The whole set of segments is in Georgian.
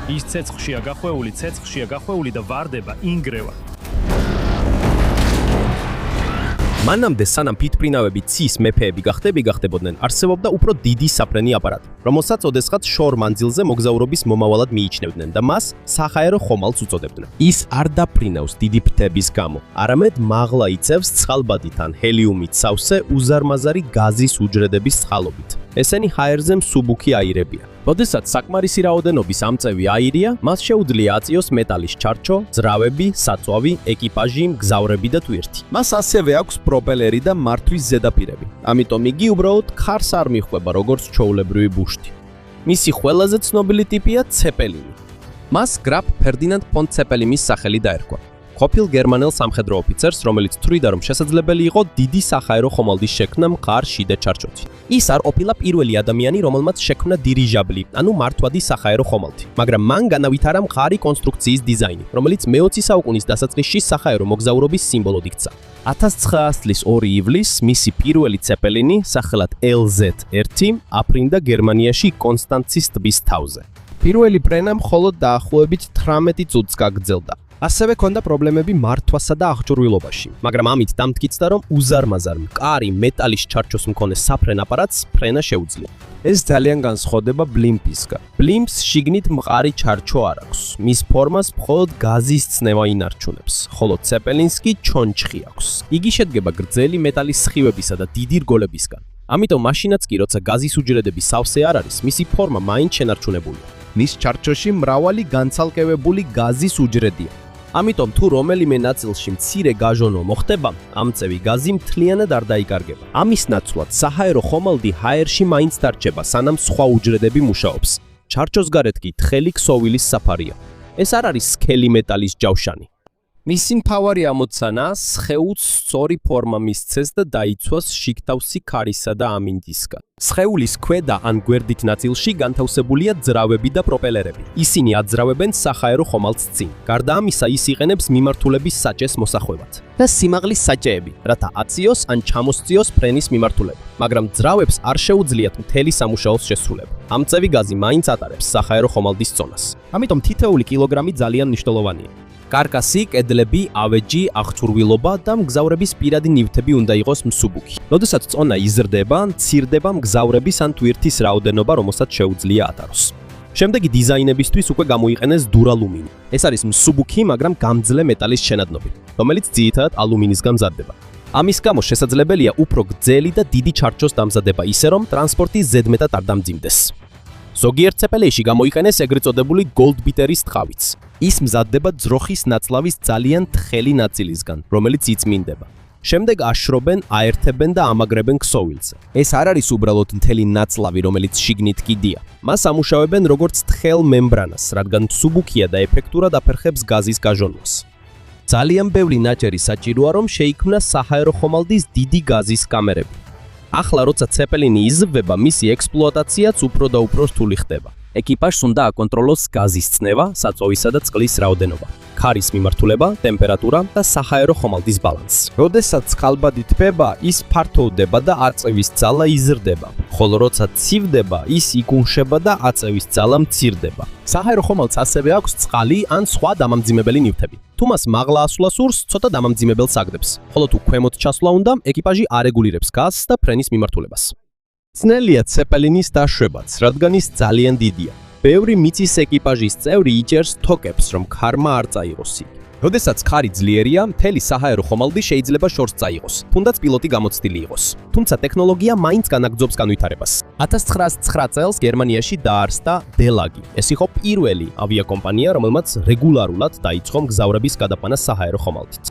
ის ცეცხლშია გახვეული და ვარდება, ინგრევა. მანამდე სანამ ფითფრინავები ცის მეფეები გახდებოდნენ, არსებობდა უფრო დიდი საფრენი აპარატი, რომელსაც ოდესღაც შორ მანძილზე მოგზაურობის მომავალად მიიჩნევდნენ და მას საჰაერო ხომალდს უწოდებდნენ. ის არ დაფრინავს დიდი ფრთების გამო, არამედ მაღლა იწევს ცხალბადით ან ჰელიუმით სავსე უზარმაზარი გაზის უჯრედების წყალობით. ესენი ჰაერზე მსუბუქი აირებია. როდესაც საკმარისი რაოდენობის ამწევი აირია, მას შეუძლია აწიოს მეტალის ჩარჩო, ძრავები, საწვავი, ეკიპაჟი, მგზავრები და ტვირთი. მას ასევე აქვს პროპელერი და მართვის ზედაპირები. ამიტომ იგი უბრალოდ ქარს არ მიჰყვება როგორც ჩვეულებრივი ბუშტი. მისი ყველაზე ცნობილი ტიპია ცეპელინი. მას გრაფ ფერდინანდ ფონ ცეპელინის სახელი დაერქვა. ყოფილ გერმანელ სამხედრო ოფიცერს, რომელიც თვლიდა, რომ შესაძლებელი იყო დიდი საჰაერო ხომალდის შექმნა მყარ შიდა ჩარჩოთი. ის არ ყოფილა პირველი ადამიანი, რომელმაც შექმნა დირიჟაბლი, ანუ მართვადი საჰაერო ხომალდი, მაგრამ მან განავითარა მყარი კონსტრუქციის დიზაინი, რომელიც მე-20 საუკუნის დასაწყისში საჰაერო მოგზაურობის სიმბოლოდ იქცა. 1900 წლის 2 ივლისს მისი პირველი ცეპელინი, სახელად LZ-1, აფრინდა გერმანიაში კონსტანცის ტბის თავზე. პირველი პრენა მხოლოდ დაახლოებით 18 წუთს გაგრძელდა. ასევე ჰქონდა პრობლემები მართვასა და აღჭურვილობაში, მაგრამ ამით დამტკიცდა, რომ უზარმაზარ მყარი მეტალის ჩარჩოს მქონე საფრენ აპარატს ფრენა შეუძლია. ეს ძალიან განსხვავდება ბლიმპისგან. ბლიმპს შიგნით მყარი ჩარჩო არ აქვს. მის ფორმას მხოლოდ გაზის წნევა ინარჩუნებს, ხოლო ცეპელინს კი ჩონჩხი აქვს. იგი შედგება გრძელი მეტალის სხივებისა და დიდი რგოლებისგან. ამიტომ მაშინაც კი, როცა გაზის უჯრედები სავსე არ არის, მისი ფორმა მაინც შენარჩუნებულია. მის ჩარჩოში მრავალი განცალკევებული გაზის უჯრედია. ამიტომ თუ რომელიმე ნაწილში მცირე გაჟონვა მოხდება, ამწევი გაზი მთლიანად არ დაიკარგება. ამის ნაცვლად საჰაერო ხომალდი ჰაერში მაინც დარჩება, სანამ სხვა უჯრედები მუშაობს. ჩარჩოს გარეთ კი თხელი ქსოვილის საფარია. ეს არ არის სქელი მეტალის ჯავშანი. მისი მთავარი ამოცანა სხეულს სწორი ფორმა მისცეს და დაიცვას შიგთავსი ქარისა და ამინდისგან. სხეულის ქვედა ან გვერდით ნაწილში განთავსებულია ძრავები და პროპელერები. ისინი აძრავებენ საჰაერო ხომალდს წინ. გარდა ამისა, ის იყენებს მიმართულების საჭეს მოსახვევად და სიმაღლის საჭეები, რათა აწიოს ან ჩამოსწიოს ფრენის მიმართულება. მაგრამ ძრავებს არ შეუძლიათ მთელი სამუშაოს შესრულება. ამწევი გაზი მაინც ატარებს საჰაერო ხომალდის წონას. ამიტომ თითოეული კილოგრამი ძალიან მნიშვნელოვანია. კარკასი, კედლები, ავეჯი, აღჭურვილობა და მგზავრების პირადი ნივთები უნდა იყოს მსუბუქი. როდესაც წონა იზრდება, მცირდება მგზავრების ან ტვირთის რაოდენობა, რომელსაც შეუძლია ატაროს. შემდეგი დიზაინებისთვის უკვე გამოიყენეს დურალუმინი. ეს არის მსუბუქი, მაგრამ გამძლე მეტალის შენადნობი, რომელიც ძირითადად ალუმინისგან მზადდება. ამის გამო შესაძლებელია უფრო გრძელი და დიდი ჩარჩოს დამზადება ისე, რომ ტრანსპორტი ზედმეტად არ დამძიმდეს. ზოგიერთ ცეპელინში გამოიყენეს ეგრეთ წოდებული გოლდბიტერის ტყავიც. ის მზადდება ძროხის ნაწლავის ძალიან თხელი ნაწილისგან, რომელიც იწმინდება. შემდეგ აშრობენ, აერთებენ და ამაგრებენ ქსოვილზე. ეს არ არის უბრალოდ მთელი ნაწლავი, რომელიც შიგნით კიდია. მას ამუშავებენ როგორც თხელ მემბრანას, რადგან მსუბუქია და ეფექტურად აფერხებს გაზის გაჟონვას. ძალიან ბევრი ნაჭერი საჭიროა, რომ შეიქმნა საჰაერო ხომალდის დიდი გაზის კამერები. ახლა როცა ცეპელინი იზრდება, მისი ექსპლუატაციაც უფრო და უფრო რთული ხდება. ეკიპაჟს უნდა აკონტროლოს გაზის წნევა, საწვავისა და წყლის რაოდენობა, ქარის მიმართულება, ტემპერატურა და საჰაერო ხომალდის ბალანსი. როდესაც წყალბადი თბება, ის ფართოვდება და აწევის ძალა იზრდება, ხოლო როცა ცივდება, ის იკუნშება და აწევის ძალა მცირდება. საჰაერო ხომალდს ასევე აქვს წყალი ან სხვა დამამძიმებელი ნივთები. თუ მას მაღლა ასვლა სურს, ცოტა დამამძიმებელს აგდებს, ხოლო თუ ქვემოთ ჩასვლა უნდა, ეკიპაჟი არეგულირებს გაზს და ფრენის მიმართულებას. ძნელია ცეპელინის დაშვებაც, რადგან ის ძალიან დიდია. ბევრი მიწის ეკიპაჟის წევრი იჭერს თოკებს, რომ ქარმა არ წაიღოს იგი. როდესაც ქარი ძლიერია, მთელი საჰაერო ხომალდი შეიძლება შორს წაიღოს, თუნდაც პილოტი გამოცდილი იყოს. თუმცა ტექნოლოგია მაინც განაგრძობს განვითარებას. 1909 წელს გერმანიაში დაარსდა დელაგი. ეს იყო პირველი ავიაკომპანია, რომელმაც რეგულარულად დაიწყო მგზავრების გადაყვანა საჰაერო ხომალდით.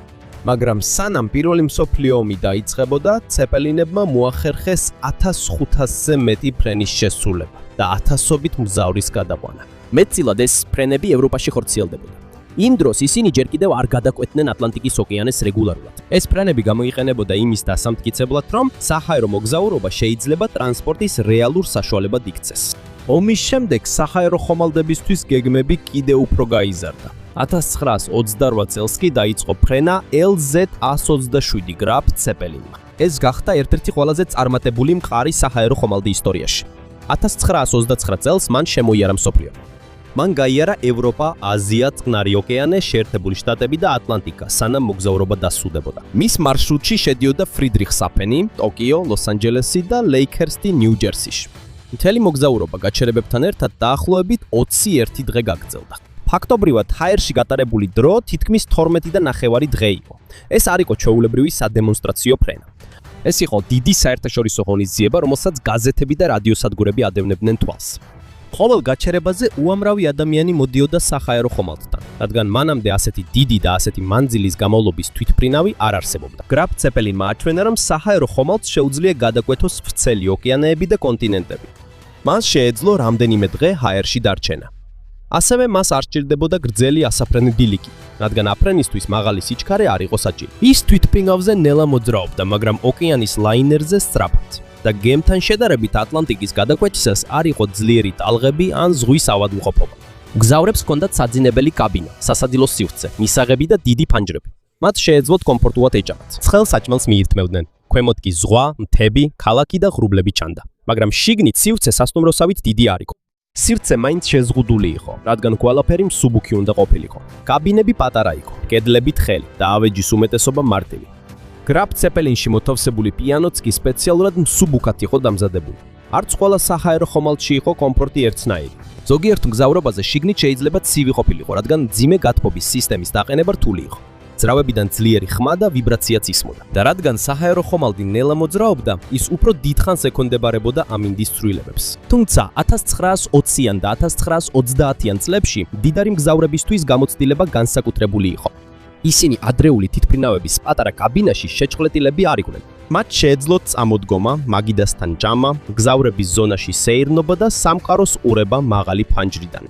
მაგრამ სანამ პირველი მსოფლიო ომი დაიწყებოდა, ცეპელინებმა მოახერხეს 1500-ზე მეტი ფრენის შესრულება და 1000-ობით მგზავრის გადაყვანა. მეტწილად ეს ფრენები ევროპაში ხორციელდებოდა. იმ დროს ისინი ჯერ კიდევ არ გადაკვეთდნენ ატლანტიკის ოკეანეს რეგულარულად. ეს ფრენები გამოიყენებოდა იმის დასამტკიცებლად, რომ საჰაერო მოგზაურობა შეიძლება ტრანსპორტის რეალურ საშუალებად იქცეს. ომის შემდეგ საჰაერო ხომალდებისთვის გეგმები კიდევ უფრო გაიზარდა. 1928 წელს კი დაიწყო ფრენა LZ-127 გრაფ ცეპელინმა. ეს გახდა ერთ-ერთი ყველაზე წარმატებული მყარი საჰაერო ხომალდი ისტორიაში. 1929 წელს მან შემოიარა მსოფლიო. მან გაიარა ევროპა, აზია, წყნარი ოკეანე, შეერთებული შტატები და ატლანტიკა, სანამ მოგზაურობა დასრულდებოდა. მის მარშრუტში შედიოდა ფრიდრიხსაფენი, ტოკიო, ლოს-ანჯელესი და ლეიქერსტი, ნიუ-ჯერსიში. მთელი მოგზაურობა გაჩერებებთან ერთად დაახლოებით 21 დღე გაგრძელდა. ფაქტობრივად, ჰაერში გატარებული დრო თითქმის 12.5 დღე იყო. ეს არ იყო ჩვეულებრივი სადემონსტრაციო ფრენა. ეს იყო დიდი საერთაშორისო ღონისძიება, რომელსაც გაზეთები და რადიოსადგურები ადევნებდნენ თვალს. ყოველ გაჩერებაზე უამრავი ადამიანი მოდიოდა საჰაერო ხომალდთან, რადგან მანამდე ასეთი დიდი და ასეთი მანძილის განმავლობის თვითმფრინავი არ არსებობდა. გრაფ ცეპელინმა აჩვენა, რომ საჰაერო ხომალდს შეუძლია გადაკვეთოს ვრცელი ოკეანეები და კონტინენტები. მას შეეძლო რამდენიმე დღე ჰაერში დარჩენა. ასევე მას არ სჭირდებოდა გრძელი ასაფრენი დილიკი, რადგან აფრენისთვის მაღალი სიჩქარე არ იყო საჭირო. ის თვითმფრინავზე ნელა მოძრაობდა, მაგრამ ოკეანის ლაინერზე სწრაფად. და გემთან შედარებით ატლანტიკის გადაკვეთისას არ იყო ძლიერი ტალღები ან ზღვის ავადმყოფობა. მგზავრებს ჰქონდათ საძინებელი კაბინა, სასადილო სივრცე, მისაღები და დიდი ფანჯრები. მათ შეეძლოთ კომფორტულად ეჭამათ. ცხელ საჭმელს მიირთმევდნენ. ქვემოთ კი ზღვა, მთები, ქალაქი და ღრუბლები ჩანდა. მაგრამ შიგნით სივრცე სასტუმროსავით დიდი არ იყო. სივრცე მაინც შეზღუდული იყო, რადგან ყველაფერი მსუბუქი უნდა ყოფილიყო. კაბინები პატარა იყო, კედლები თხელი და ავეჯის უმეტესობა მარტივი. გრაფ ცეპელინში მოთავსებული პიანოც კი სპეციალურად მსუბუქად იყო დამზადებული. არც ყველა საჰაერო ხომალდში იყო კომფორტი ერთნაირი. ზოგიერთ მგზავრობაზე შიგნით შეიძლება ცივი ყოფილიყო, რადგან მძიმე გათბობის სისტემის დაყენება რთული იყო. ძრავებიდან ძლიერი ხმა და ვიბრაციაც ისმოდა. და რადგან საჰაერო ხომალდი ნელა მოძრაობდა, ის უფრო დიდხანს ექვემდებარებოდა ამინდის ცვლილებებს. თუმცა 1920-იან და 1930-იან წლებში მდიდარი მგზავრებისთვის გამოცდილება განსაკუთრებული იყო. ისინი ადრეული თვითმფრინავების პატარა კაბინაში შეჭყლეტილები არ იყვნენ. მათ შეეძლოთ წამოდგომა, მაგიდასთან ჭამა, მგზავრების ზონაში სეირნობა და სამყაროს ყურება მაღალი ფანჯრიდან.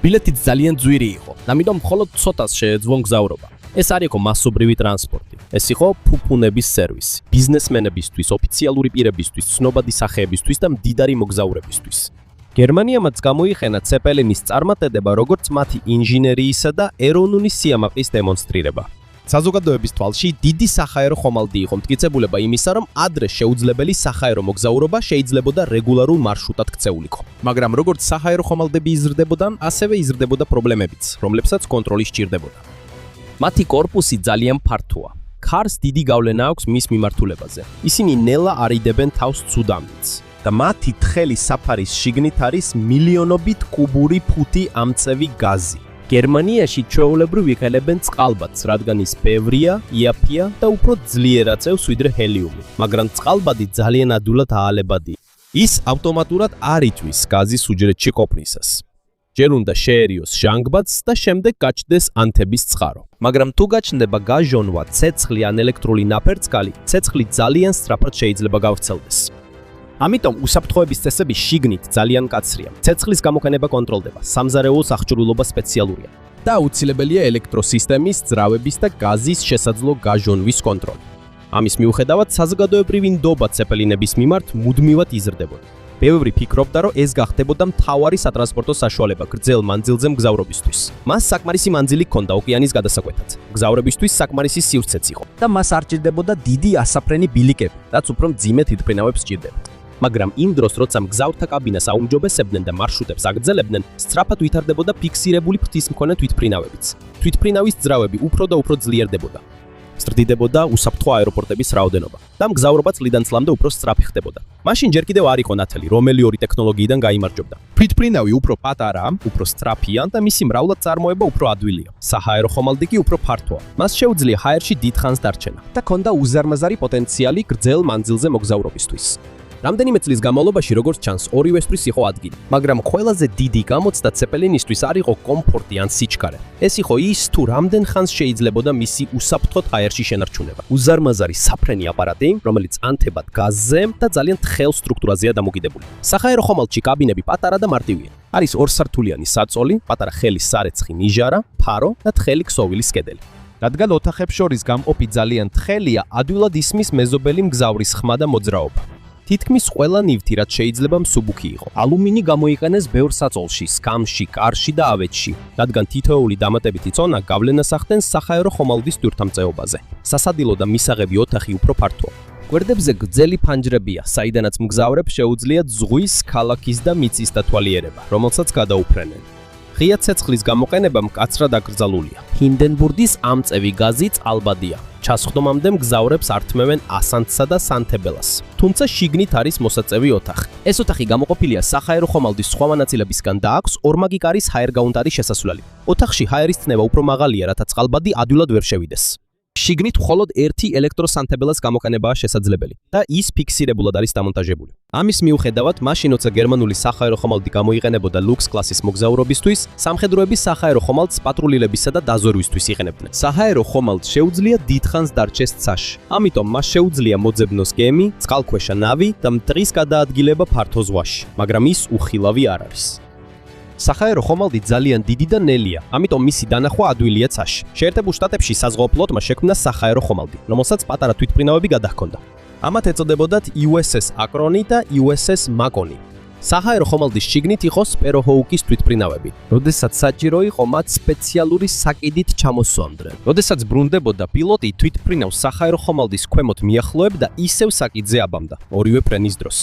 ბილეთიც ძალიან ძვირი იყო, ამიტომ მხოლოდ ცოტას შეეძლო მგზავრობა. ეს არ იყო მასობრივი ტრანსპორტი. ეს იყო ფუფუნების სერვისი, ბიზნესმენებისთვის, ოფიციალური პირებისთვის, ცნობადი სახეებისთვის და მდიდარი მოგზაურებისთვის. გერმანიამაც გამოიყენა ცეპელინის წარმატება როგორც მათი ინჟინერიისა და ეროვნული სიამაყის დემონსტრირება. საზოგადოების თვალში დიდი საჰაერო ხომალდი იყო მტკიცებულება იმისა, რომ ადრე შეუძლებელი საჰაერო მოგზაურობა შეიძლებოდა რეგულარულ მარშრუტად ქცეულიყო. მაგრამ როგორც საჰაერო ხომალდები იზრდებოდან, ასევე იზრდებოდა პრობლემებიც, რომლებსაც კონტროლი სჭირდებოდა. მათი კორპუსი ძალიან ფართოა. ქარს დიდი გავლენა აქვს მის მიმართულებაზე. ისინი ნელა არიდებენ თავს ცუდ ამინდს. და მათი თხელი საფარის შიგნით არის მილიონობით კუბური ფუთი ამწევი გაზი. გერმანიაში ჩვეულებრივ იყენებენ წყალბადს, რადგან ის ბევრია, იაფია და უფრო ძლიერად წევს ვიდრე ჰელიუმი, მაგრამ წყალბადი ძალიან ადვილად აალებადია. ის ავტომატურად არ იწვის გაზის უჯრედში ყოფნისას. ჯერ უნდა შეერიოს ჟანგბადს და შემდეგ გაჩნდეს ანთების წყარო. მაგრამ თუ გაჩნდება გაჟონვა, ცეცხლი ან ელექტრული ნაფერწყალი, ცეცხლი ძალიან სწრაფად შეიძლება გავრცელდეს. ამიტომ უსაფრთხოების წესები შიგნით ძალიან კაცრია. ცეცხლის გამოყენება კონტროლდება, სამზარეულოს აღჭურვილობა სპეციალურია და აუცილებელია ელექტროსისტემის, ძრავების და გაზის შესაძლო გაჟონვის კონტროლი. ამის მიუხედავად, საზოგადოებრივი ნდობა ცეპელინების მიმართ მუდმივად იზრდებოდა. ბევრი ფიქრობდა, რომ ეს გახდებოდა მთავარი სატრანსპორტო საშუალება გრძელ მანძილზე მგზავრობისთვის. მას საკმარისი მანძილი ჰქონდა ოკეანის გადასაკვეთად. მგზავრებისთვის საკმარისი სივრცეც იყო და მას არ ჭირდებოდა დიდი ასაფრენი ბილიკები, რაც უფრო მძიმე თვითმფრინავებს სჭირდებოდა. მაგრამ იმ დროს, როცა მგზავრთა კაბინას აუმჯობესებდნენ და მარშრუტებს აგრძელებდნენ, სწრაფად ვითარდებოდა ფიქსირებული ფრთისმქონე თვითმფრინავებიც. თვითმფრინავის ძრავები უფრო და უფრო ძლიერდებოდა. ზრდიდებოდა უსაფრთხო აეროპორტების რაოდენობა და მგზავრობა წლიდან წლამდე უფრო სწრაფი ხდებოდა. მაშინ ჯერ კიდევ არ იყო ნათელი, რომელი ორი ტექნოლოგიიდან გაიმარჯვებდა. თვითმფრინავი უფრო პატარაა, უფრო სწრაფია და მისი მრავლად წარმოება უფრო ადვილია. საჰაერო ხომალდი კი უფრო ფართოა. მას შეუძლია ჰაერში დიდხანს დარჩენა და ჰქონდა უზარმაზარი პოტენციალი გრძელ მანძილზე მოგზაურობისთვის. რამდენიმე წლის განმავლობაში, როგორც ჩანს, ორივესთვის იყო ადგილი, მაგრამ ყველაზე დიდი გამოცდა ცეპელინისთვის არ იყო კომფორტი ან სიჩქარე. ეს იყო ის, თუ რამდენ ხანს შეიძლებოდა მისი უსაფრთხოდ ჰაერში შენარჩუნება. უზარმაზარი საფრენი აპარატი, რომელიც ანთებად გაზზე და ძალიან თხელ სტრუქტურაზეა დამოკიდებული. საჰაერო ხომალდში კაბინები პატარა და მარტივია. არის ორსართულიანი საწოლი, პატარა ხელის სარეცხი ნიჟარა, ფარო და თხელი ქსოვილის კედელი. რადგან ოთახებს შორის გამყოფი ძალიან თხელია, ადვილად ისმის მეზობელი მგზავრის ხმა და მოძრაობა. თითქმის ყველა ნივთი, რაც შეიძლება მსუბუქი იყო. ალუმინი გამოიყენეს ბევრ საწოლში, სკამში, კარში და ავეჯში, რადგან თითოეული დამატებითი წონა გავლენას ახდენს საჰაერო ხომალდის თვითმწეობაზე. სასადილო და მისაღები ოთახი უფრო ფართოა. გვერდებზე გრძელი ფანჯრებია, საიდანაც მგზავრებს შეუძლიათ ზღვის, ქალაქის და მიწის დათვალიერება, რომელსაც გადაუფრენენ. ღია ცეცხლის გამოყენება მკაცრად აკრძალულია. ჰინდენბურგის ამწევი გაზი წყალბადია. ჩასხდომამდე მგზავრებს ართმევენ ასანთსა და სანთებელას. თუმცა შიგნით არის მოსაწევი ოთახი. ეს ოთახი გამოყოფილია საჰაერო ხომალდის სხვა მონაწილებისგან და აქვს ორმაგი კარის ჰაერ-გაუნტარი შესასვლელი. ოთახში ჰაერის წნევა უფრო მაღალია, რათა წყალბადი ადვილად ვერ შევიდეს. შიგნით მხოლოდ ერთი ელექტროსანთებელას გამოყენებაა შესაძლებელი და ის ფიქსირებულად არის დამონტაჟებული. ამის მიუხედავად, მაშინ როცა გერმანული საჰაერო ხომალდი გამოიყენებოდა ლუქს კლასის მოგზაურობისთვის, სამხედროები საჰაერო ხომალდს პატრულირებისა და დაზვერვისთვის იყენებდნენ. საჰაერო ხომალდს შეუძლია დიდხანს დარჩეს ცაში. ამიტომ მას შეუძლია მოძებნოს გემი, წყალქვეშა ნავი და მტრის გადაადგილება ფართო ზღვაში, მაგრამ ის უხილავი არ არის. საჰაერო ხომალდი ძალიან დიდი და ნელია, ამიტომ მისი დანახვა ადვილია ცაში. შეერთებულ შტატებში საზღვაო ფლოტმა შექმნა საჰაერო ხომალდი, რომელსაც პატარა თვითმფრინავები გადაჰქონდა. ამათ ეწოდებოდათ USS აკრონი და USS მაკონი. საჰაერო ხომალდის შიგნით იყო სპეროჰოუკის თვითმფრინავები, როდესაც საჭირო იყო მათ სპეციალური საკიდით ჩამოსვამდნენ. როდესაც ბრუნდებოდა პილოტი თვითმფრინავს საჰაერო ხომალდის ქვემოთ მიახლოებდა ისევ საკიდზე აბამდა, ორივე ფრენის დროს.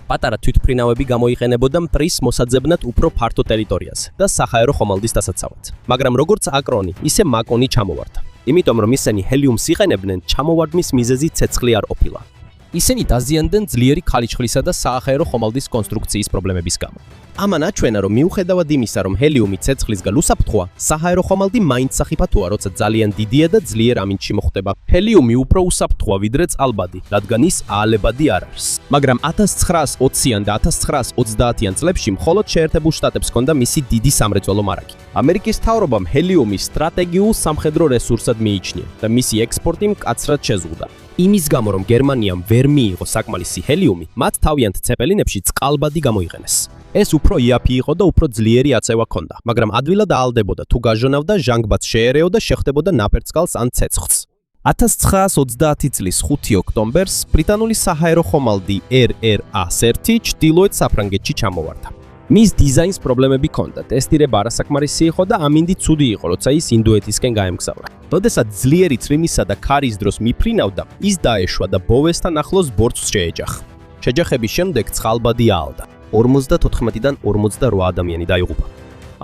პატარა თვითმფრინავები გამოიყენებოდა მტრის მოსაძებნად უფრო ფართო ტერიტორიაზე და საჰაერო ხომალდის დასაცავად. მაგრამ როგორც აკრონი, ისე მაკონი ჩამოვარდა. იმიტომ რომ ისინი ჰელიუმს იყენებდნენ, ჩამოვარდნის მიზეზი ცეცხლი არ ყოფილა. ისინი დაზიანდნენ ძლიერი ქალიჩხლისა და საჰაერო ხომალდის კონსტრუქციის პრობლემების გამო. ამან აჩვენა, რომ მიუხედავად იმისა, რომ ჰელიუმი ცეცხლისგან უსაფრთხოა, საჰაერო ხომალდი მაინც სახიფათოა, როცა ძალიან დიდია და ძლიერ ამინდში მოხდება. ჰელიუმი უფრო უსაფრთხოა ვიდრე წყალბადი, რადგან ის აალებადი არ არის. მაგრამ 1920-იან და 1930-იან წლებში მხოლოდ შეერთებულ შტატებს ჰქონდა მისი დიდი სამრეწველო მარაგი. ამერიკის მთავრობამ ჰელიუმი სტრატეგიულ სამხედრო რესურსად მიიჩნია და მისი ექსპორტი მკაცრად შეზღუდა. იმის გამო, რომ გერმანიამ ვერ მიიღო საკმარისი ჰელიუმი, მათ თავიანთ ცეპელინებში წყალბადი გამოიყენეს. ეს უფრო იაფი იყო და უფრო ძლიერი აწევა ჰქონდა, მაგრამ ადვილად აალდებოდა თუ გაჟონავდა, ჟანგბადს შეერეო და შეხვდებოდა ნაფერწყალს ან ცეცხლს. 1930 წლის 5 ოქტომბერს ბრიტანული საჰაერო ხომალდი RRA-1 ჩრდილოეთ საფრანგეთში ჩამოვარდა. მის დიზაინს პრობლემები ჰქონდა, ტესტირება არასაკმარისი იყო და ამინდი ცუდი იყო, როცა ის ინდოეთისკენ გაემგზავრა. როდესაც ძლიერი წვიმისა და ქარის დროს მიფრინავდა, ის დაეშვა და ბოვესთან ახლოს ბორცვს შეეჯახა. შეჯახების შემდეგ წყალბადი აალდა. 54-დან 48 ადამიანი დაიღუპა.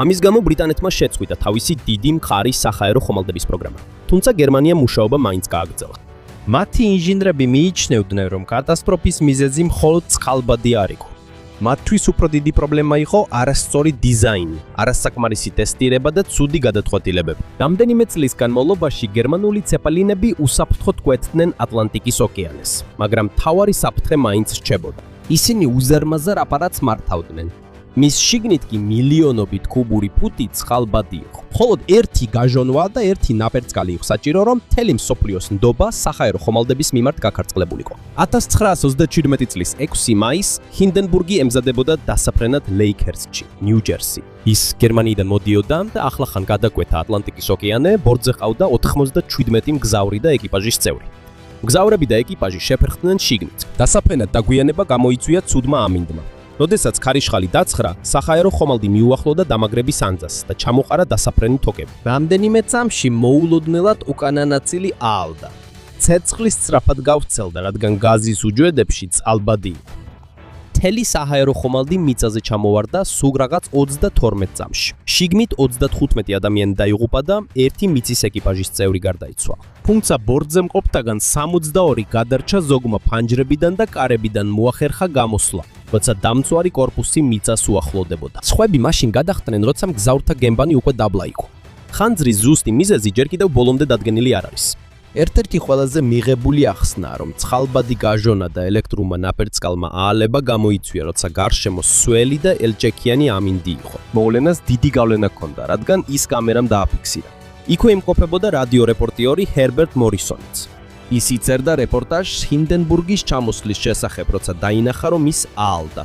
ამის გამო ბრიტანეთმა შეწყვიტა თავისი დიდი მხარი საჰაერო ხომალდების პროგრამა. თუმცა გერმანიამ მუშაობა მაინც გააგრძელა. მათი ინჟინრები მიიჩნევდნენ, რომ კატასტროფის მიზეზი მხოლოდ წყალბადი არ იყო. მათთვის უფრო დიდი პრობლემა იყო არასწორი დიზაინი, არასაკმარისი ტესტირება და ცუდი გადაწყვეტილებები. რამდენიმე წლის განმავლობაში გერმანული ცეპელინები უსაფრთხოდ კვეთდნენ ატლანტიკის ოკეანეს, მაგრამ მთავარი საფრთხე მაინც რჩებოდა. ისინი უზარმაზარ აპარატს მართავდნენ. მის შიგნით კი მილიონობით კუბური ფუტი წყალბადი იყო. მხოლოდ ერთი გაჟონვა და ერთი ნაპერწკალი იყო საჭირო, რომ მთელი მსოფლიოს ნდობა საჰაერო ხომალდების მიმართ გაქარწყლებულიყო. 1937 წლის 6 მაისს ჰინდენბურგი ემზადებოდა დასაფრენად ლეიქერსტში, ნიუ-ჯერსი. ის გერმანიიდან მოდიოდა და ახლახან გადაკვეთა ატლანტიკის ოკეანე, ბორტზე ყავდა 97 მგზავრი და ეკიპაჟის წევრი. მგზავრები და ეკიპაჟი შეფერხდნენ შიგნით. დასაფრენად დაგვიანება გამოიწვია ცუდმა ამინდმა. როდესაც ქარიშხალი დაცხრა, საჰაერო ხომალდი მიუახლოვდა დამაგრების ანძას და ჩამოყარა დასაფრენი თოკები. რამდენიმე წამში მოულოდნელად უკანა ნაწილი აალდა. ცეცხლი სწრაფად გავრცელდა, რადგან გაზის უჯრედებში წყალბადი იყო. მთელი საჰაერო ხომალდი მიწაზე ჩამოვარდა სულ რაღაც 32 წამში. შიგნით 35 ადამიანი დაიღუპა და ერთი მიწის ეკიპაჟის წევრი გარდაიცვალა. თუმცა ბორტზე მყოფთაგან 62 გადარჩა ზოგმა ფანჯრებიდან და კარებიდან მოახერხა გამოსვლა, როცა დამწვარი კორპუსი მიწას უახლოვდებოდა. სხვები მაშინ გადახდნენ, როცა მგზავრთა გემბანი უკვე დაბლა იყო. ხანძრის ზუსტი მიზეზი ჯერ კიდევ ბოლომდე დადგენილი არ არის. ერთ-ერთი ყველაზე მიღებული ახსნაა, რომ წყალბადი გაჟონა და ელექტრულმა ნაპერწკალმა აალება გამოიწვია, როცა გარშემო სველი და ელჭექიანი ამინდი იყო. მოვლენას დიდი გავლენა ჰქონდა, რადგან ის კამერამ დააფიქსირა. იქვე იმყოფებოდა რადიო რეპორტიორი ჰერბერტ მორისონიც. ის იწერდა რეპორტაჟს ჰინდენბურგის ჩამოსვლის შესახებ, როცა დაინახა, რომ ის აალდა.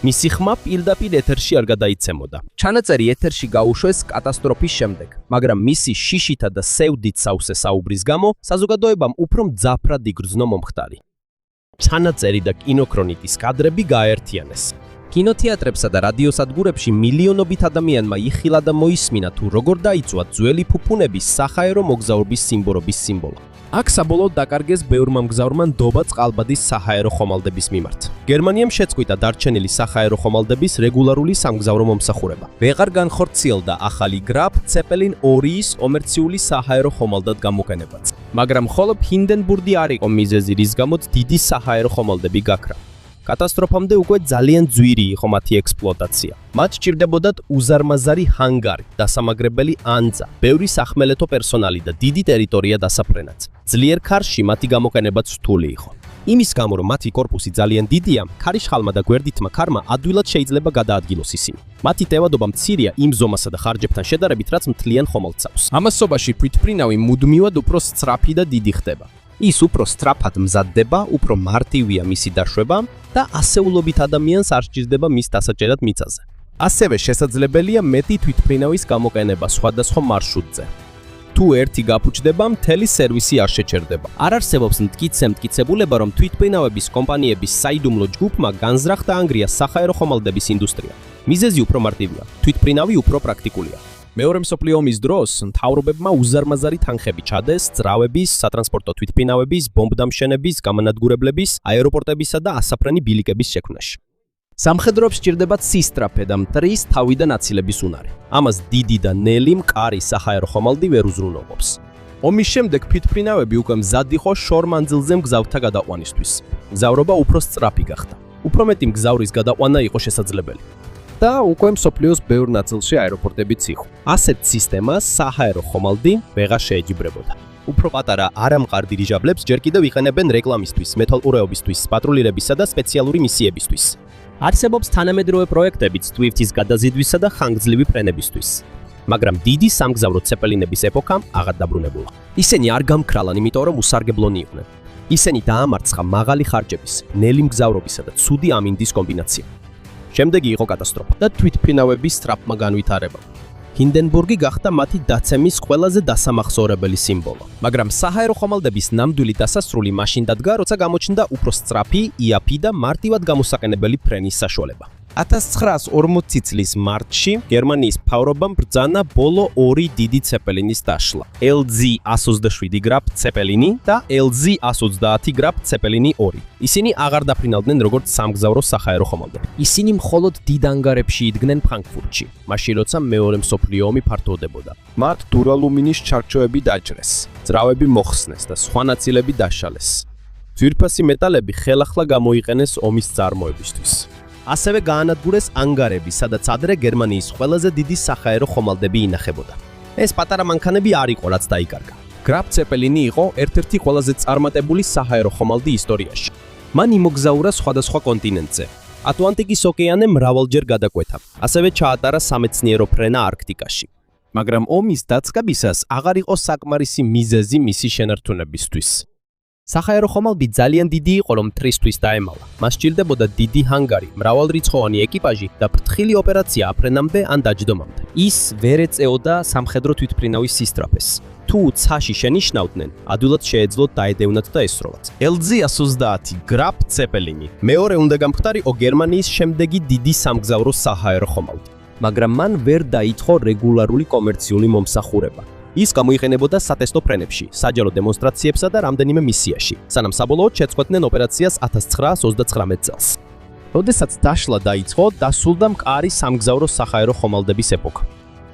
მისი ხმა პირდაპირ ეთერში არ გადაიცემოდა. ჩანაწერი ეთერში გაუშვეს კატასტროფის შემდეგ, მაგრამ მისი შიშითა და სევდით სავსე საუბრის გამო საზოგადოებამ უფრო მძაფრად იგრძნო მომხდარი. ჩანაწერი და კინოქრონიკის კადრები გააერთიანეს. კინოთეატრებსა და რადიოსადგურებში მილიონობით ადამიანმა იხილა და მოისმინა თუ როგორ დაიწვა ძველი ფუფუნების საჰაერო მოგზაურობის სიმბოლობის სიმბოლო. აქ საბოლოოდ დაკარგეს ბევრმა მგზავრმა ნდობა წყალბადის საჰაერო ხომალდების მიმართ. გერმანიამ შეწყვიტა დარჩენილი საჰაერო ხომალდების რეგულარული სამგზავრო მომსახურება. ვეღარ განხორციელდა ახალი გრაფ ცეპელინ 2-ის კომერციული საჰაერო ხომალდად გამოყენებაც. მაგრამ მხოლოდ ჰინდენბურგი არ იყო მიზეზი, რის გამოც დიდი საჰაერო ხომალდები გაქრა. კატასტროფამდე უკვე ძალიან ძვირი იყო მათი ექსპლუატაცია. მათ სჭირდებოდათ უზარმაზარი ჰანგარი, დასამაგრებელი ანძა, ბევრი სახმელეთო პერსონალი და დიდი ტერიტორია დასაფრენად. ძლიერ ქარში მათი გამოყენებაც რთული იყო. იმის გამო, რომ მათი კორპუსი ძალიან დიდია, ქარიშხალმა და გვერდითმა ქარმა ადვილად შეიძლება გადაადგილოს ისინი. მათი ტევადობა მცირეა იმ ზომასა და ხარჯებთან შედარებით, რაც მთლიან ხომალდს აქვს. ამასობაში თვითმფრინავი მუდმივად უფრო სწრაფი და დიდი ხდება. ის უფრო სწრაფად მზადდება, უფრო მარტივია მისი დაშვება და ასეულობით ადამიანს არ სჭირდება მის დასაჭერად მიწაზე. ასევე შესაძლებელია მეტი თვითმფრინავის გამოყენება სხვადასხვა მარშრუტზე. თუ ერთი გაფუჭდება, მთელი სერვისი არ შეჩერდება. არ არსებობს მტკიცებულება, რომ თვითმფრინავების კომპანიების საიდუმლო ჯგუფმა განზრახ დაანგრია საჰაერო ხომალდების ინდუსტრია. მიზეზი უფრო მარტივია, თვითმფრინავი უფრო პრაქტიკულია. მეორე მსოფლიო ომის დროს მთავრობებმა უზარმაზარი თანხები ჩადეს ძრავების, სატრანსპორტო თვითმფრინავების, ბომბდამშენების, გამანადგურებლების, აეროპორტებისა და ასაფრენი ბილიკების შექმნაში. სამხედროებს სჭირდებათ სისწრაფე და მტრის თავიდან აცილების უნარი. ამას დიდი და ნელი მყარი საჰაერო ხომალდი ვერ უზრუნველყოფს. ომის შემდეგ თვითმფრინავები უკვე მზად იყო შორ მანძილზე მგზავრთა გადაყვანისთვის. მგზავრობა უფრო სწრაფი გახდა. უფრო მეტი მგზავრის გადაყვანა იყო შესაძლებელი. და უკვე მსოფლიოს ბევრ ნაწილში აეროპორტებიც იყო. ასეთ სისტემას საჰაერო ხომალდი ვეღარ შეეჯიბრებოდა. უფრო პატარა არამყარ დირიჟაბლებს ჯერ კიდევ იყენებენ რეკლამისთვის, მეთვალყურეობისთვის, პატრულირებისა და სპეციალური მისიებისთვის. არსებობს თანამედროვე პროექტებიც Swift-ის გადაზიდვისა და ხანგრძლივი ფრენებისთვის. მაგრამ დიდი სამგზავრო ცეპელინების ეპოქა აღარ დაბრუნებულა. ისინი არ გამქრალან, იმიტომ რომ უსარგებლონი იყვნენ. ისინი დაამარცხა მაღალი ხარჯების, ნელი მგზავრობისა და ცუდი ამინდის კომბინაცია. შემდეგი იყო კატასტროფა და თვითმფრინავების სწრაფმა განვითარება. ჰინდენბურგი გახდა მათი დაცემის ყველაზე დასამახსოვრებელი სიმბოლო. მაგრამ საჰაერო ხომალდების ნამდვილი დასასრული მაშინ დადგა, როცა გამოჩნდა უფრო სწრაფი, იაფი და მარტივად გამოსაყენებელი ფრენის საშუალება. 1940 წლის მარტში გერმანიის მთავრობამ ბრძანა ბოლო ორი დიდი ცეპელინის დაშლა. LZ-127 გრაფ ცეპელინი და LZ-130 გრაფ ცეპელინი 2. ისინი აღარ დაფრინავდნენ როგორც სამგზავრო საჰაერო ხომალდები. ისინი მხოლოდ დიდ ანგარებში იდგნენ ფრანკფურტში, მაშინ როცა მეორე მსოფლიო ომი ფართოვდებოდა. მათ დურალუმინის ჩარჩოები დაჭრეს, ძრავები მოხსნეს და სხვა ნაწილები დაშალეს. ძვირფასი მეტალები ხელახლა გამოიყენეს ომის წარმოებისთვის. ასევე გაანადგურეს ანგარები, სადაც ადრე გერმანიის ყველაზე დიდი საჰაერო ხომალდები ინახებოდა. ეს პატარა მანქანები არ იყო, რაც დაიკარგა. გრაფ ცეპელინი იყო ერთ-ერთი ყველაზე წარმატებული საჰაერო ხომალდი ისტორიაში. მან იმოგზაურა სხვადასხვა კონტინენტზე. ატლანტიკის ოკეანე მრავალჯერ გადაკვეთა. ასევე ჩაატარა სამეცნიერო ფრენა არქტიკაში. მაგრამ ომის დაწყებისას აღარ იყო საკმარისი მიზეზი მისი შენარჩუნებისთვის. საჰაერო ხომალდი ძალიან დიდი იყო, რომ მტრისთვის დაემალა. მას სჭირდებოდა დიდი ჰანგარი, მრავალრიცხოვანი ეკიპაჟი და ფრთხილი ოპერაცია აფრენამდე ან დაჯდომამდე. ის ვერ ეწეოდა სამხედრო თვითმფრინავის სისწრაფეს. თუ ცაში შენიშნავდნენ, ადვილად შეეძლოთ დაედევნათ და ესროლათ. LZ-130 გრაფ ცეპელინი მეორე უნდა გამხდარიყო გერმანიის შემდეგი დიდი სამგზავრო საჰაერო ხომალდი. მაგრამ მან ვერ დაიწყო რეგულარული კომერციული მომსახურება. ის გამოიყენებოდა სატესტო ფრენებში, საჯარო დემონსტრაციებსა და რამდენიმე მისიაში, სანამ საბოლოოდ შეწყვეტდნენ ოპერაციას 1939 წელს. როდესაც დაშლა დაიწყო, დასრულდა მყარი სამგზავრო საჰაერო ხომალდების ეპოქა.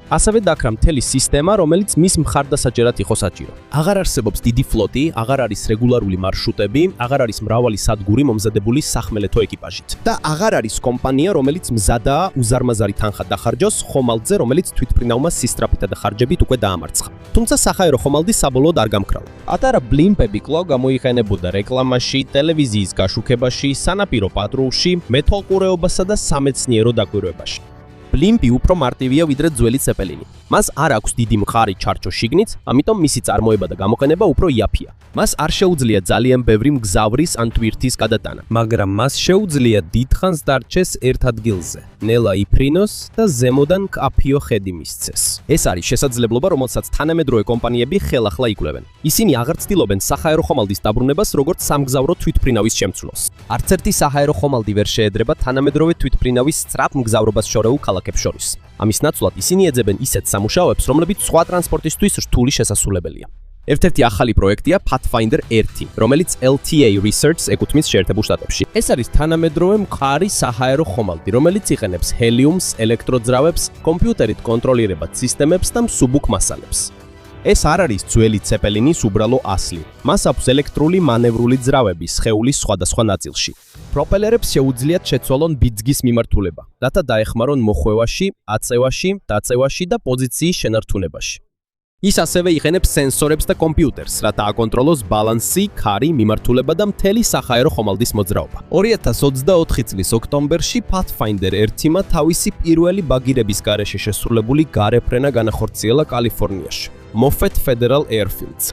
ასევე დაქრა მთელი სისტემა, რომელიც მის მხარდასაჭერად იყო საჭირო. აღარ არსებობს დიდი ფლოტი, აღარ არის რეგულარული მარშრუტები, აღარ არის მრავალი სადგური მომზადებული სახმელეთო ეკიპაჟით. და აღარ არის კომპანია, რომელიც მზადაა უზარმაზარი თანხა დახარჯოს ხომალდზე, რომელიც თვითმფრინავმა სისწრაფითა და ხარჯებით უკვე დაამარცხა. თუმცა საჰაერო ხომალდი საბოლოოდ არ გამქრალა. პატარა ბლიმპები კვლავ გამოიყენებოდა რეკლამაში, ტელევიზიის გაშუქებაში, სანაპირო პატრულში, მეთვალყურეობასა და სამეცნიერო დაკვირვებაში. ბლიმპი უფრო მარტივია ვიდრე ძველი ცეპელინი. მას არ აქვს დიდი მყარი ჩარჩო შიგნით, ამიტომ მისი წარმოება და გამოყენება უფრო იაფია. მას არ შეუძლია ძალიან ბევრი მგზავრის ან ტვირთის გადატანა, მაგრამ მას შეუძლია დიდხანს დარჩეს ერთ ადგილზე, ნელა იფრინოს და ზემოდან კაფიო ხედი მისცეს. ეს არის შესაძლებლობა, რომელსაც თანამედროვე კომპანიები ხელახლა იკვლევენ. ისინი აღარ ცდილობენ საჰაერო ხომალდის დაბრუნებას როგორც სამგზავრო თვითმფრინავის შემცვლელს. არც ერთი საჰაერო ხომალდი ვერ შეედრება თანამედროვე თვითმფრინავის სწრაფ მგზავრობას შორეულ ქალაქებს შორის. ამის ნაცვლად ისინი ეძებენ ისეთ სამუშაოებს, რომლებიც სხვა ტრანსპორტისთვის რთული შესასრულებელია. ერთ-ერთი ახალი პროექტია Pathfinder 1, რომელიც LTA Research ეკუთვნის შეერთებულ შტატებში. ეს არის თანამედროვე მყარი საჰაერო ხომალდი, რომელიც იყენებს ჰელიუმს, ელექტროძრავებს, კომპიუტერით კონტროლირებად სისტემებს და მსუბუქ მასალებს. ეს არ არის ძველი ცეპელინის უბრალო ასლი. მას აქვს ელექტრული მანევრული ძრავები სხეულის სხვადასხვა ნაწილში. პროპელერებს შეუძლიათ შეცვალონ ბიძგის მიმართულება, რათა დაეხმარონ მოხვევაში, აწევაში, დაწევაში და პოზიციის შენარჩუნებაში. ის ასევე იყენებს სენსორებს და კომპიუტერს, რათა აკონტროლოს ბალანსი, ქარი, მიმართულება და მთელი საჰაერო ხომალდის მოძრაობა. 2024 წლის ოქტომბერში Pathfinder 1-მა თავისი პირველი ბაგირების გარეშე შესრულებული გარეფრენა განახორციელა კალიფორნიაში, Moffett Federal Airfields.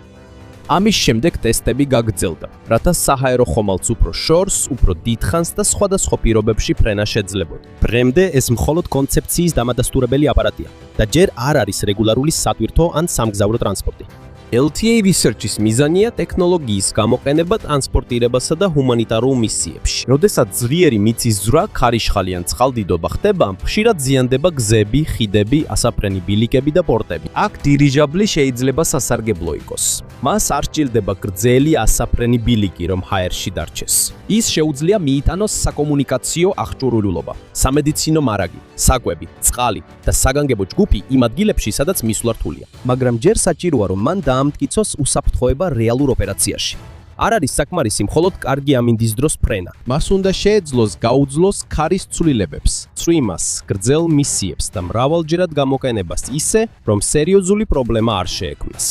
ამის შემდეგ ტესტები გაგრძელდა, რათა საჰაერო ხომალდს უფრო შორს, უფრო დიდხანს და სხვადასხვა პირობებში ფრენა შეძლებოდა. დღემდე ეს მხოლოდ კონცეფციის დამადასტურებელი აპარატია და ჯერ არ არის რეგულარული სატვირთო ან სამგზავრო ტრანსპორტი. LTA Research-ის მიზანია ტექნოლოგიის გამოყენება ტრანსპორტირებასა და ჰუმანიტარულ მისიებში. როდესაც ძლიერი მიწის ზრა, ქარიშხალი ან წყალდიდობა ხდება, ხშირად ზიანდება გზები, ხიდები, ასაფრენი ბილიკები და პორტები. აქ დირიჟაბლი შეიძლება სასარგებლო იყოს. მას არ სჭირდება გრძელი ასაფრენი ბილიკი, რომ ჰაერში დარჩეს. ის შეუძლია მიიტანოს საკომუნიკაციო აღჭურვილობა, სამედიცინო მარაგი, საკვები, წყალი და საგანგებო ჯგუფი იმ ადგილებში, სადაც მისვლა რთულია. მაგრამ ჯერ საჭიროა, რომ მან დაამტკიცოს უსაფრთხოება რეალურ ოპერაციაში. არ არის საკმარისი მხოლოდ კარგი ამინდის დროს ფრენა. მას უნდა შეეძლოს გაუძლოს ქარის ცვლილებებს, წვიმას, გრძელ მისიებს და მრავალჯერად გამოყენებას ისე, რომ სერიოზული პრობლემა არ შეექმნას.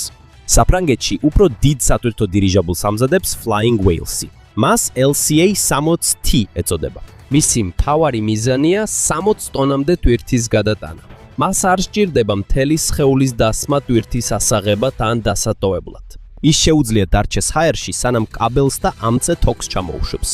საფრანგეთში უფრო დიდ სატვირთო დირიჟაბლს ამზადებს Flying Whales-ი. მას LCA 60T ეწოდება. მისი მთავარი მიზანია 60 ტონამდე ტვირთის გადატანა. მას არ სჭირდება მთელი სხეულის დასმა ტვირთის ასაღებად ან დასატოვებლად. ის შეუძლია დარჩეს ჰაერში, სანამ კაბელს და ამწე თოქს ჩამოუშვებს.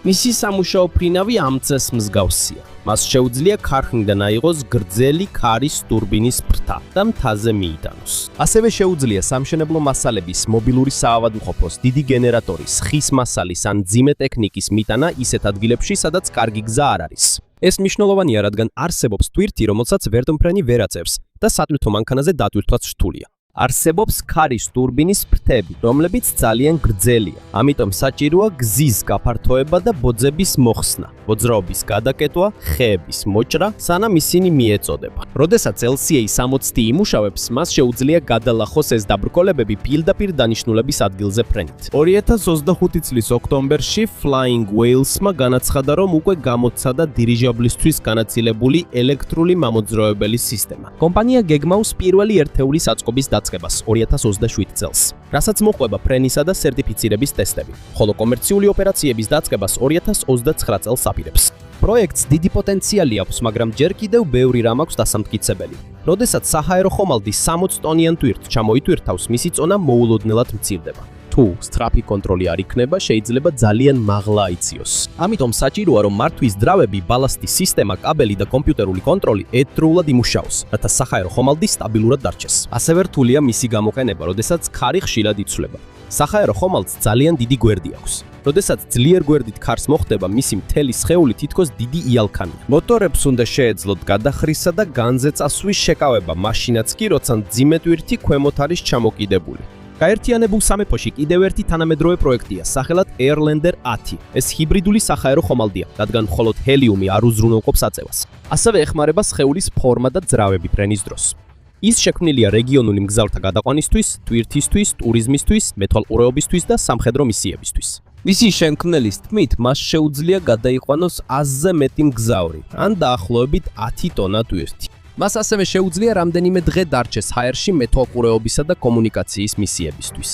მისი სამუშაო ფრინავი ამწეს მსგავსია. მას შეუძლია ქარხნიდან აიღოს გრძელი ქარის ტურბინის ფრთა და მთაზე მიიტანოს. ასევე შეუძლია სამშენებლო მასალების, მობილური საავადმყოფოს, დიდი გენერატორის, ხის მასალის ან მძიმე ტექნიკის მიტანა ისეთ ადგილებში, სადაც კარგი გზა არ არის. ეს მნიშვნელოვანია, რადგან არსებობს ტვირთი, რომელსაც ვერტმფრენი ვერ აწევს და სატვირთო მანქანაზე დატვირთვაც რთულია. არსებობს ქარის ტურბინის ფრთები, რომლებიც ძალიან გრძელია. ამიტომ საჭიროა გზის გაფართოება და ბოძების მოხსნა, მოძრაობის გადაკეტვა, ხეების მოჭრა, სანამ ისინი მიეწოდება. როდესაც LCA 60T იმუშავებს, მას შეუძლია გადალახოს ეს დაბრკოლებები პირდაპირ დანიშნულების ადგილზე ფრენით. 2025 წლის ოქტომბერში Flying Whales-მა განაცხადა, რომ უკვე გამოცადა დირიჟაბლისთვის განაწილებული ელექტრული მამოძრავებელი სისტემა. კომპანია გეგმავს პირველი ერთეული საწყობის დაწყებას 2027 წელს, რასაც მოყვება ფრენისა და სერტიფიცირების ტესტები, ხოლო კომერციული ოპერაციების დაწყებას 2029 წელს აპირებს. პროექტს დიდი პოტენციალი აქვს, მაგრამ ჯერ კიდევ ბევრი რამ აქვს დასამტკიცებელი. როდესაც საჰაერო ხომალდი 60 ტონიან ტვირთს ჩამოიტვირთავს, მისი წონა მოულოდნელად მცირდება. თუ სწრაფი კონტროლი არ იქნება, შეიძლება ძალიან მაღლა აიციოს. ამიტომ საჭიროა, რომ მართვის ძრავები, ბალასტის სისტემა, კაბელი და კომპიუტერული კონტროლი ერთდროულად იმუშაოს, რათა საჰაერო ხომალდი სტაბილურად დარჩეს. ასევე რთულია მისი გამოყენება, როდესაც ქარი ხშირად იცვლება. საჰაერო ხომალდს ძალიან დიდი გვერდი აქვს. როდესაც ძლიერ გვერდით ქარს მოხდება, მისი მთელი სხეული თითქოს დიდი იალქანია. მოტორებს უნდა შეეძლოთ გადახრისა და განზე წასვლის შეკავება, მაშინაც კი, როცა მძიმე ტვირთი ქვემოთ არის ჩამოკიდებული. გაერთიანებულ სამეფოში კიდევ ერთი თანამედროვე პროექტია, სახელად Airlander 10. ეს ჰიბრიდული საჰაერო ხომალდია, რადგან მხოლოდ ჰელიუმი არ უზრუნველყოფს აწევას. ასევე ეხმარება სხეულის ფორმა და ძრავები ფრენის დროს. ის შექმნილია რეგიონული მგზავრთა გადაყვანისთვის, ტვირთისთვის, ტურიზმისთვის, მეთვალყურეობისთვის და სამხედრო მისიებისთვის. მისი შემქმნელის თქმით, მას შეუძლია გადაიყვანოს 100-ზე მეტი მგზავრი, ან დაახლოებით 10 ტონა ტვირთი. მას ასევე შეუძლია რამდენიმე დღე დარჩეს ჰაერში მეთვალყურეობისა და კომუნიკაციის მისიებისთვის.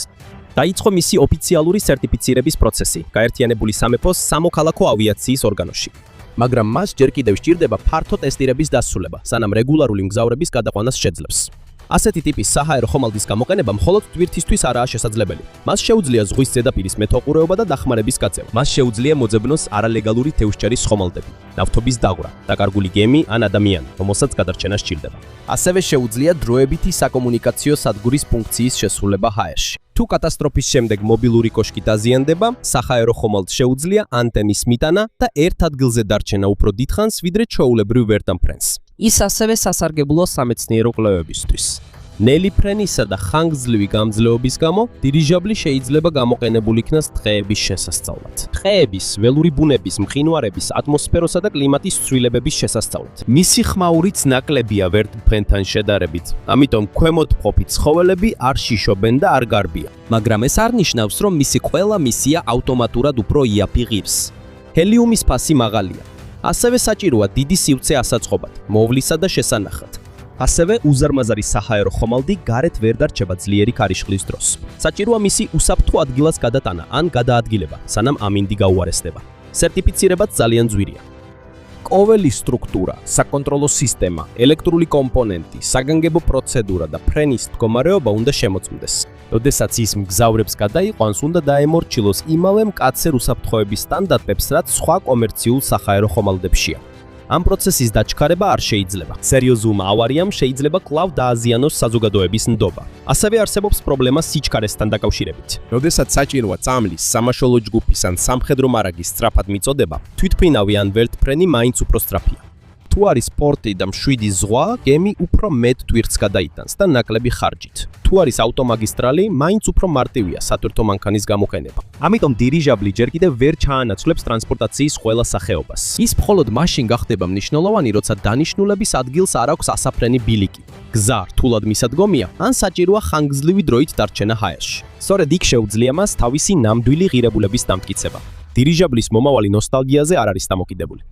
დაიწყო მისი ოფიციალური სერტიფიცირების პროცესი გაერთიანებული სამეფოს სამოქალაქო ავიაციის ორგანოში. მაგრამ მას ჯერ კიდევ სჭირდება ფართო ტესტირების დასრულება, სანამ რეგულარული მგზავრების გადაყვანას შეძლებს. ასეთი ტიპის საჰაერო ხომალდის გამოყენება მხოლოდ ტვირთისთვის არაა შესაძლებელი. მას შეუძლია ზღვის ზედაპირის მეთვალყურეობა და დახმარების გაწევა. მას შეუძლია მოძებნოს არალეგალური თევზჭერის ხომალდები, ნავთობის დაღვრა, დაკარგული გემი ან ადამიანი, რომელსაც გადარჩენა სჭირდება. ასევე შეუძლია დროებითი საკომუნიკაციო სადგურის ფუნქციის შესრულება ჰაერში. თუ კატასტროფის შემდეგ მობილური კოშკი დაზიანდება, საჰაერო ხომალდს შეუძლია ანტენის მიტანა და ერთ ადგილზე დარჩენა უფრო დიდხანს, ვიდრე ჩვეულებრივ ვერტმფრენს. ის ასევე სასარგებლოა სამეცნიერო კვლევებისთვის. ნელი ფრენისა და ხანგრძლივი გამძლეობის გამო დირიჟაბლი შეიძლება გამოყენებული იქნას ტყეების შესასწავლად. ტყეების, ველური ბუნების, მყინვარების, ატმოსფეროსა და კლიმატის ცვლილებების შესასწავლად. მისი ხმაურიც ნაკლებია ვერტმფრენთან შედარებით, ამიტომ ქვემოთ მყოფი ცხოველები არ შიშობენ და არ გარბიან. მაგრამ ეს არ ნიშნავს, რომ მისი ყველა მისია ავტომატურად უფრო იაფი ღირს. ჰელიუმის ფასი მაღალია. ასევე საჭიროა დიდი სივრცე ასაწყობად, მოვლისა და შესანახად. ასევე უზარმაზარი საჰაერო ხომალდი გარეთ ვერ დარჩება ძლიერი ქარიშხლის დროს. საჭიროა მისი უსაფრთხო ადგილას გადატანა ან გადაადგილება, სანამ ამინდი გაუარესდება. სერტიფიცირებაც ძალიან ძვირია. კოველი სტრუქტურა, საკონტროლო სისტემა, ელექტრული კომპონენტი, საგანგებო პროცედურა და ფრენის მდგომარეობა უნდა შემოწმდეს. როდესაც ის მგზავრებს გადაიყვანს, უნდა დაემორჩილოს იმავე მკაცრ უსაფრთხოების სტანდარტებს, რაც სხვა კომერციულ საჰაერო ხომალდებშია. ამ პროცესის დაჩქარება არ შეიძლება. სერიოზულმა ავარიამ შეიძლება კვლავ დააზიანოს საზოგადოების ნდობა. ასევე არსებობს პრობლემა სიჩქარესთან დაკავშირებით. როდესაც საჭიროა წამლის, სამაშველო ჯგუფის ან სამხედრო მარაგის სწრაფად მიწოდება, თვითმფრინავი ან ვერტმფრენი მაინც უფრო სწრაფია. თუ არის პორტი და მშვიდი ზღვა, გემი უფრო მეტ ტვირთს გადაიტანს და ნაკლები ხარჯით. თუ არის ავტომაგისტრალი, მაინც უფრო მარტივია სატვირთო მანქანის გამოყენება. ამიტომ დირიჟაბლი ჯერ კიდევ ვერ ჩაანაცვლებს ტრანსპორტაციის ყველა სახეობას. ის მხოლოდ მაშინ გახდება მნიშვნელოვანი, როცა დანიშნულების ადგილს არ აქვს ასაფრენი ბილიკი. გზა რთულად მისადგომია, ან საჭიროა ხანგრძლივი დროით დარჩენა ჰაერში. სწორედ იქ შეუძლია მას თავისი ნამდვილი ღირებულების დამტკიცება. დირიჟაბლის მომავალი ნოსტალგიაზე არ არის დამოკიდებული.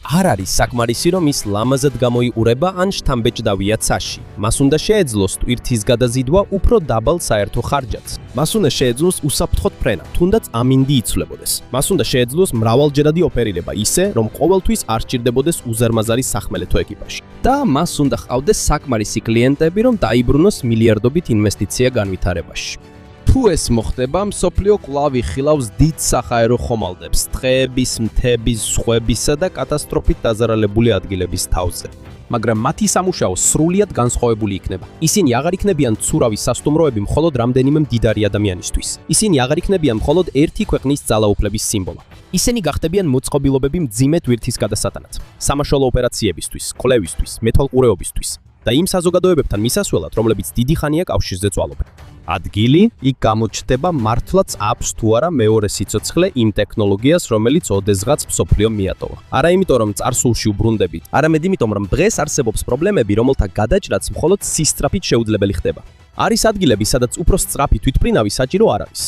არ არის საკმარისი, რომ ის ლამაზად გამოიყურება ან შთამბეჭდავია ცაში. მას უნდა შეეძლოს ტვირთის გადაზიდვა უფრო დაბალ საერთო ხარჯად. მას უნდა შეეძლოს უსაფრთხოდ ფრენა, თუნდაც ამინდი იცვლებოდეს. მას უნდა შეეძლოს მრავალჯერადი ოპერირება ისე, რომ ყოველთვის არ სჭირდებოდეს უზარმაზარი სახმელეთო ეკიპაჟი. და მას უნდა ჰყავდეს საკმარისი კლიენტები, რომ დაიბრუნოს მილიარდობით ინვესტიცია განვითარებაში. თუ ეს მოხდება, მსოფლიო კვლავ იხილავს დიდ საჰაერო ხომალდებს, ტყეების, მთების, ზღვებისა და კატასტროფით დაზარალებული ადგილების თავზე. მაგრამ მათი სამუშაო სრულიად განსხვავებული იქნება. ისინი აღარ იქნებიან ცურავი სასტუმროები მხოლოდ რამდენიმე მდიდარი ადამიანისთვის. ისინი აღარ იქნებიან მხოლოდ ერთი ქვეყნის ძალაუფლების სიმბოლო. ისინი გახდებიან მოწყობილობები მძიმე ტვირთის გადასატანად, სამაშველო ოპერაციებისთვის, კვლევისთვის, მეთვალყურეობისთვის და იმ საზოგადოებებთან მისასვლელად, რომლებიც დიდი ხანია კავშირზე წვალობენ. ადგილი იქ გამოჩნდება მართლაც აქვს თუ არა მეორე სიცოცხლე იმ ტექნოლოგიას, რომელიც ოდესღაც მსოფლიომ მიატოვა. არა იმიტომ, რომ წარსულში უბრუნდებით, არამედ იმიტომ, რომ დღეს არსებობს პრობლემები, რომელთა გადაჭრაც მხოლოდ სისწრაფით შეუძლებელი ხდება. არის ადგილები, სადაც უფრო სწრაფი თვითმფრინავი საჭირო არ არის.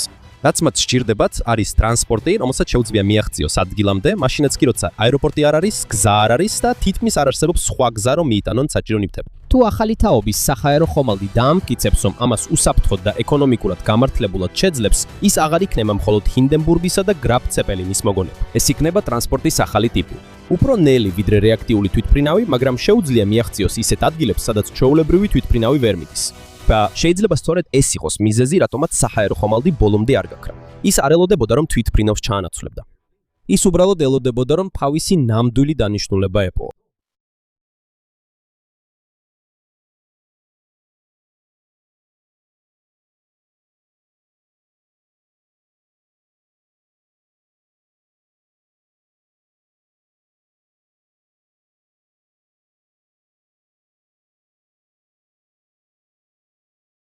რაც მათ სჭირდებათ, არის ტრანსპორტი, რომელსაც შეუძლია მიაღწიოს ადგილამდე, მაშინაც კი როცა აეროპორტი არ არის, გზა არ არის და თითქმის არ არსებობს სხვა გზა, რომ მიიტანონ საჭირო ნივთები. თუ ახალი თაობის საჰაერო ხომალდი დაამტკიცებს, რომ ამას უსაფრთხოდ და ეკონომიკურად გამართლებულად შეძლებს, ის აღარ იქნება მხოლოდ ჰინდენბურგისა და გრაფ ცეპელინის მოგონება. ეს იქნება ტრანსპორტის ახალი ტიპი. უფრო ნელი ვიდრე რეაქტიული თვითმფრინავი, მაგრამ შეუძლია მიაღწიოს ისეთ ადგილებს, სადაც ჩვეულებრივი თვითმფრინავი ვერ მიდის. და შეიძლება სწორედ ეს იყოს მიზეზი, რატომაც საჰაერო ხომალდი ბოლომდე არ გაქრა. ის არ ელოდებოდა, რომ თვითმფრინავს ჩაანაცვლებდა. ის უბრალოდ ელოდებოდა, რომ თავისი ნამდვილი დანიშნულება ეპოვა.